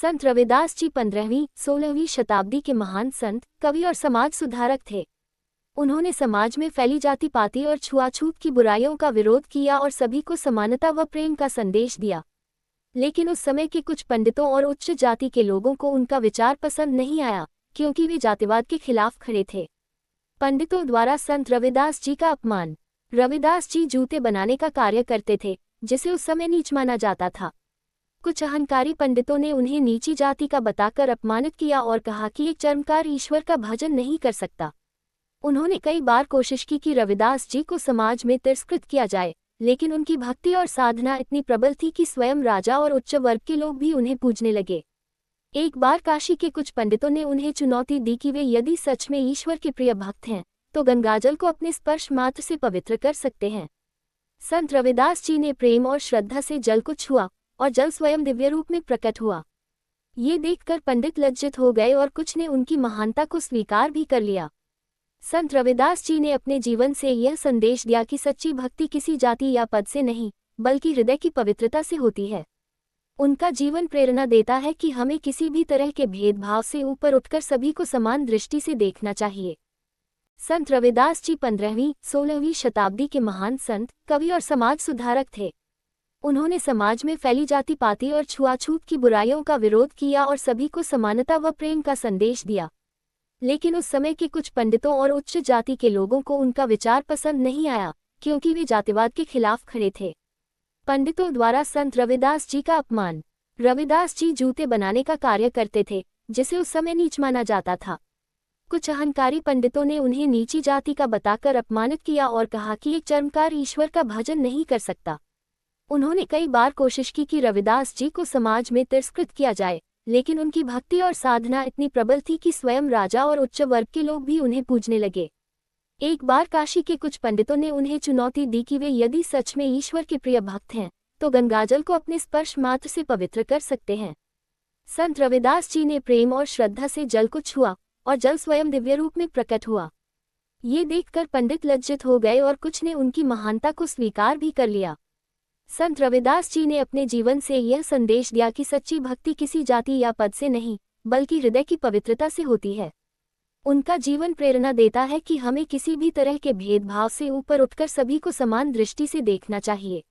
संत रविदास जी 15वीं-16वीं शताब्दी के महान संत, कवि और समाज सुधारक थे। उन्होंने समाज में फैली जाति पाति और छुआछूत की बुराइयों का विरोध किया और सभी को समानता व प्रेम का संदेश दिया। लेकिन उस समय के कुछ पंडितों और उच्च जाति के लोगों को उनका विचार पसंद नहीं आया, क्योंकि वे जातिवाद के खिलाफ खड़े थे। पंडितों द्वारा संत रविदास जी का अपमान। रविदास जी जूते बनाने का कार्य करते थे, जिसे उस समय नीच माना जाता था। कुछ अहंकारी पंडितों ने उन्हें नीची जाति का बताकर अपमानित किया और कहा कि एक चर्मकार ईश्वर का भजन नहीं कर सकता। उन्होंने कई बार कोशिश की कि रविदास जी को समाज में तिरस्कृत किया जाए, लेकिन उनकी भक्ति और साधना इतनी प्रबल थी कि स्वयं राजा और उच्च वर्ग के लोग भी उन्हें पूजने लगे। एक बार काशी के कुछ पंडितों ने उन्हें चुनौती दी कि वे यदि सच में ईश्वर के प्रिय भक्त हैं, तो गंगाजल को अपने स्पर्श मात्र से पवित्र कर सकते हैं। संत रविदास जी ने प्रेम और श्रद्धा से जल को छुआ और जल स्वयं दिव्य रूप में प्रकट हुआ। ये देखकर पंडित लज्जित हो गए और कुछ ने उनकी महानता को स्वीकार भी कर लिया। संत रविदास जी ने अपने जीवन से यह संदेश दिया कि सच्ची भक्ति किसी जाति या पद से नहीं, बल्कि हृदय की पवित्रता से होती है। उनका जीवन प्रेरणा देता है कि हमें किसी भी तरह के भेदभाव से ऊपर उठकर सभी को समान दृष्टि से देखना चाहिए। संत रविदास जी 15वीं-16वीं शताब्दी के महान संत, कवि और समाज सुधारक थे। उन्होंने समाज में फैली जाति पाति और छुआछूत की बुराइयों का विरोध किया और सभी को समानता व प्रेम का संदेश दिया। लेकिन उस समय के कुछ पंडितों और उच्च जाति के लोगों को उनका विचार पसंद नहीं आया, क्योंकि वे जातिवाद के खिलाफ खड़े थे। पंडितों द्वारा संत रविदास जी का अपमान। रविदास जी जूते बनाने का कार्य करते थे, जिसे उस समय नीच माना जाता था। कुछ अहंकारी पंडितों ने उन्हें नीची जाति का बताकर अपमानित किया और कहा कि एक चर्मकार ईश्वर का भजन नहीं कर सकता। उन्होंने कई बार कोशिश की कि रविदास जी को समाज में तिरस्कृत किया जाए, लेकिन उनकी भक्ति और साधना इतनी प्रबल थी कि स्वयं राजा और उच्च वर्ग के लोग भी उन्हें पूजने लगे। एक बार काशी के कुछ पंडितों ने उन्हें चुनौती दी कि वे यदि सच में ईश्वर के प्रिय भक्त हैं, तो गंगाजल को अपने स्पर्श मात्र से पवित्र कर सकते हैं। संत रविदास जी ने प्रेम और श्रद्धा से जल को छुआ और जल स्वयं दिव्य रूप में प्रकट हुआ। ये देखकर पंडित लज्जित हो गए और कुछ ने उनकी महानता को स्वीकार भी कर लिया। संत रविदास जी ने अपने जीवन से यह संदेश दिया कि सच्ची भक्ति किसी जाति या पद से नहीं, बल्कि हृदय की पवित्रता से होती है। उनका जीवन प्रेरणा देता है कि हमें किसी भी तरह के भेदभाव से ऊपर उठकर सभी को समान दृष्टि से देखना चाहिए।